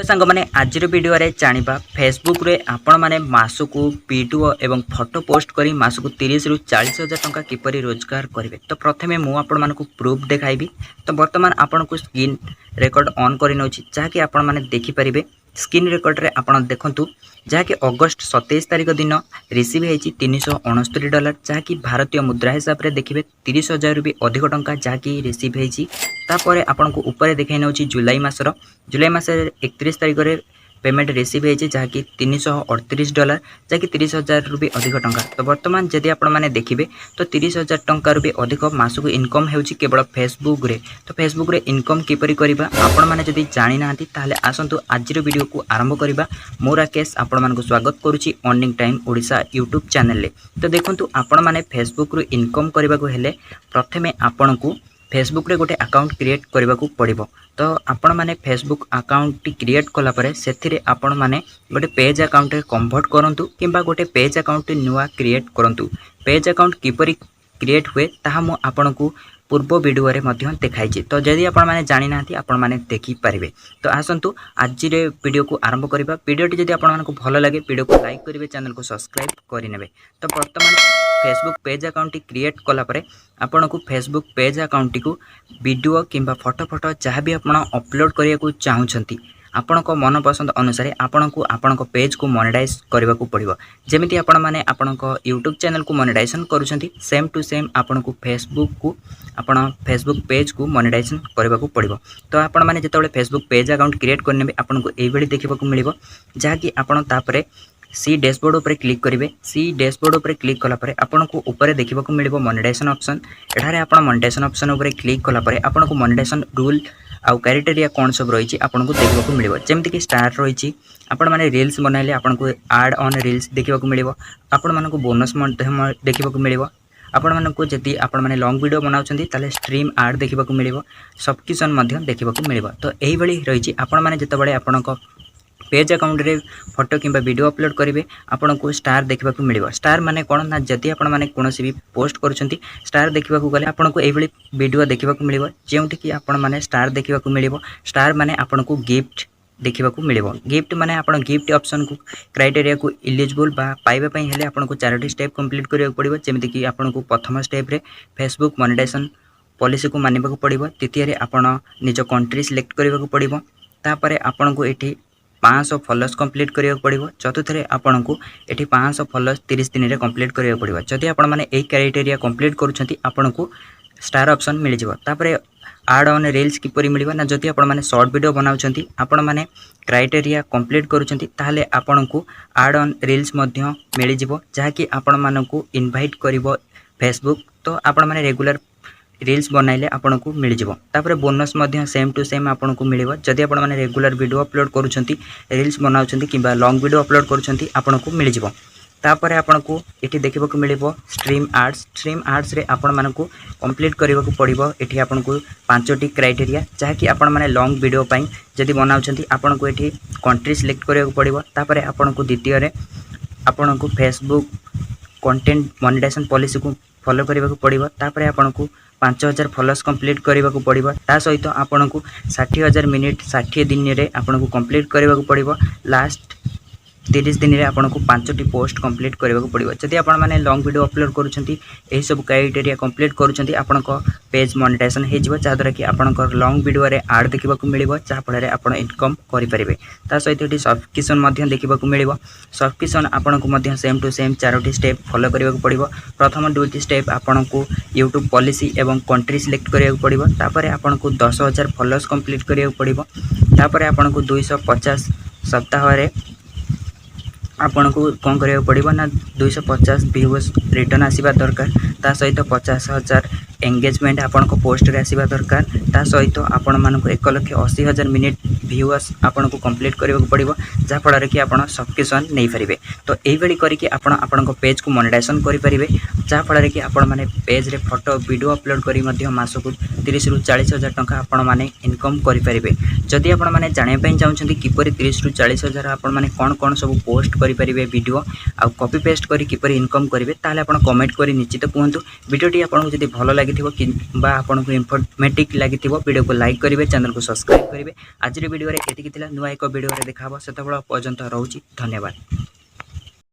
तो सांग मैंने आज वीडियो रे जानिबा फेसबुक रे आपण माने मासकू वीडियो एवं फोटो पोस्ट करी मासकू 30 रु 40 हजार टंका किपरि रोजगार करिवे। तो प्रथमे मु आपण मानकू प्रूफ देखाइबी। तो वर्तमान आपण को स्क्रीन रिकॉर्ड ऑन करि नउची जहा कि आपण माने देखि परिबे। स्क्रीन रिकॉर्ड रे आपण देखंतु जहा कि अगस्त 27 तारिख दिन रिसीव हेची $369 जहा कि भारतीय मुद्रा हिसाब रे देखिबे 30,000 रु भी अधिक टंका जहा कि रिसीव हेची। तापरे आपण को ऊपर देखाइ नउची जुलाई मासर 31 तारिख रे पेमेंट रिसीव है जहाँ कि $338 जहाँ कि 30,000 रु भी अधिक टंका। तो वर्तमान जदि आपण माने देखिबे तो 30,000 टंका रु भी अधिक मासकू इनकम हेउची केवल फेसबुक रे। तो फेसबुक रे इनकम किपरि करिबा आपण माने जदि जानि नांती ताले आसंतु आज रो वीडियो को आरंभ करिबा। मो राकेश आपण मानकू स्वागत करूची earning time Odisha YouTube channel ले। तो देखंतु आपण माने फेसबुक रो इनकम करबा को हेले प्रथमे आपण को फेसबुक रे गोटे अकाउंट क्रिएट करबा को पड़िबो। तो आपण माने फेसबुक अकाउंट क्रिएट कला परे सेथिरे आपण माने गोटे पेज अकाउंट रे कन्वर्ट करंतु किंबा गोटे पेज अकाउंट नुवा क्रिएट करंतु। पेज अकाउंट किपरि क्रिएट हुए ताहा मु आपण को पूर्व वीडियो रे मध्य देखाइछि। तो जदि आपण माने जानि नांती आपण माने देखि परिबे। तो आसंतु आज रे वीडियो को आरंभ करिबा। वीडियोटी जदि आपण मानकू भलो लागे वीडियो को लाइक करिवे, चैनल को सब्सक्राइब करि नेबे। तो वर्तमान फेसबुक पेज अकाउंट क्रिएट कला परे आपण को फेसबुक पेज अकाउंट को वीडियो किंबा फोटो जहाँ भी आपण अपलोड करिया को चाहुछंती आपण को मन पसंद अनुसार आपण को पेज को मोनेटाइज करबा को पड़िबो। जेमिति आपण माने आपण को यूट्यूब चैनल को मोनेटाइजेशन करूछंती सेम टू सेम आपण को फेसबुक पेज को मोनेटाइजेशन करबा को पड़िबो। तो आपण माने जेतबेले फेसबुक पेज अकाउंट क्रिएट करनेबे आपण को एई बेली देखिबा को मिलिबो जहाँ कि आपण तापरे सी डैशबोर्ड ऊपर क्लिक करेंगे। सी डैशबोर्ड ऊपर क्लिक कला परे आपन को ऊपर देखा मिल मोनेटाइजेशन ऑप्शन। एठारे आपण मोनेटाइजेशन ऑप्शन ऊपर क्लिक कला परे आपन को मोनेटाइजेशन रूल आउ क्राइटेरिया कौन सब रही आपन को देखा को मिल जमती कि स्टार रही आपण माने रील्स बनाइले आपन को ऐड ऑन रील्स देखा मिल आपण मानक बोनस देखा मिल आपण मानक जदि आपण माने लॉन्ग वीडियो बनाउछंती ताले स्ट्रीम ऐड देखा मिल सब्सक्रिप्शन देखा मिल। तो यही भली रही आपण माने जतबेले आपण को पेज अकाउंट रे फोटो किंबा वीडियो अपलोड करेंगे आपन को स्टार देखा मिल। स्टार माने कौन ना जदि आपण माने कोनोसी भी पोस्ट करूछंती स्टार देखा गले आपन को एभली वीडियो देखा मिल जेउठी कि आपण माने स्टार देखा मिल। स्टार माने आपन को गिफ्ट देखा मिल। गिफ्ट माने आपण गिफ्ट ऑप्शन को क्राइटेरिया को इलिजिबल बा पाइबा पई हेले आपन को 4टी स्टेप कंप्लीट करिया पड़िबो। जेमिति कि आपन को प्रथम स्टेप रे फेसबुक मोनेटाइजेशन पॉलिसी को मानिबा को पड़िबो। तृतीय रे आपण निज कंट्री सिलेक्ट करबा को पड़िबो। तापरे आपन को एठी 500 फॉलोअर्स कंप्लीट करिया पड़िबो। चतुर्थ रे आपन को एठी 500 फॉलोअर्स 30 दिन रे कंप्लीट करिया पड़िबो। जदि आपण माने एई क्राइटेरिया कंप्लीट करूछंती आपन को स्टार ऑप्शन मिल जिवो। तापरे ऐड ऑन रील्स किपरि मिलिबो ना जदि आपण माने शॉर्ट वीडियो बनाउछंती आपण माने क्राइटेरिया कंप्लीट करूछंती ताहले आपन को ऐड ऑन रील्स मध्य मिल जिवो जहा कि आपण मानकू इनवाइट करिवो फेसबुक। तो आपण माने रेगुलर रील्स बनाइले आपन को मिल जिवो। तापरे बोनस मध्य सेम टू सेम आपन को मिलिवो जदि आपण माने रेगुलर वीडियो अपलोड करूछंती रील्स बनाउछंती किबा लॉन्ग वीडियो अपलोड करूछंती आपन को मिल जिवो। तापरे आपन को एठी देखिबो को मिलिवो स्ट्रीम एड्स रे आपन मानकू कंप्लीट करबा को पड़िबो। एठी आपन को 5टी क्राइटेरिया जहा कि आपन माने लॉन्ग वीडियो पई जदि बनाउछंती आपन को एठी कंट्री सिलेक्ट करबा को पड़िबो। तापरे आपन को द्वितीय रे आपन को फेसबुक कंटेंट मोनेटाइजेशन पॉलिसी को फॉलो करबा को पड़िबो। तापरे आपन को 5000 फॉलोअर्स कंप्लीट करबा को पड़िबो। ता सहित आपन को 60,000 मिनिट 60 दिन रे आपन को कंप्लीट करबा को पड़िबो। लास्ट 30 दिन रे आपन को 5टी पोस्ट कंप्लीट करबा को पड़िबो। जदि आपण माने लॉन्ग वीडियो अपलोड करूछंती एही सब क्राइटेरिया कंप्लीट करूछंती आपन को पेज मोनेटाइजेशन हे जिवो जा द्वारा कि आपन को लॉन्ग वीडियो रे ऐड देखिबा को मिलिबो जा फल रे आपण इनकम करि परिबे। ता सहित एठी सब्सक्रिप्शन मध्य देखिबा को मिलिबो। सब्सक्रिप्शन आपन को मध्य सेम टू सेम 4टी स्टेप फॉलो करबा को पड़िबो। प्रथम 2टी स्टेप आपन को यूट्यूब पॉलिसी एवं कंट्री सिलेक्ट करिया को पड़िबो। तापरे आपन को 10,000 फॉलोअर्स कंप्लीट करिया को पड़िबो। तापरे आपन को 250 सप्ताह रे आपन को कौन करिया पड़िबो ना 250 व्यूज रिटर्न आसीबा दरकार। ता सहित 50,000 एंगेजमेंट आपन को पोस्ट रे आसीबा दरकार। ता सहित आपन मान को 1,80,000 मिनिट व्यूअर्स आपन को कंप्लीट करबा को पड़िबो जा फल रे कि आपन सब्सक्रिप्शन नै परिबे। तो एई बेली करी कि आपन को पेज को मोनेटाइजेशन करि परिबे। जहाँफल कि आपण मैंने पेज रे फोटो वीडियो अपलोड करी मासकू 30 रु 40 हजार टंका आपण मैंने इनकम करेंगे। जदि आपण मैंने जानापी चाहते किपर 30 रु 40 हजार आपण मैंने कौन कौन सब पोस्ट करेंगे वीडियो आ कॉपी पेस्ट करी किपर इनकम करेंगे ताले आपण कमेंट करी निश्चित कहतु। वीडियोटी आपको जब भल लगी आपको इनफॉर्मेटिव लगी वीडियो को लाइक करेंगे, चैनल को सब्सक्राइब करेंगे। आज वीडियो एतिक नुआ एक वीडियो देखा से पर्यंत रोची। धन्यवाद।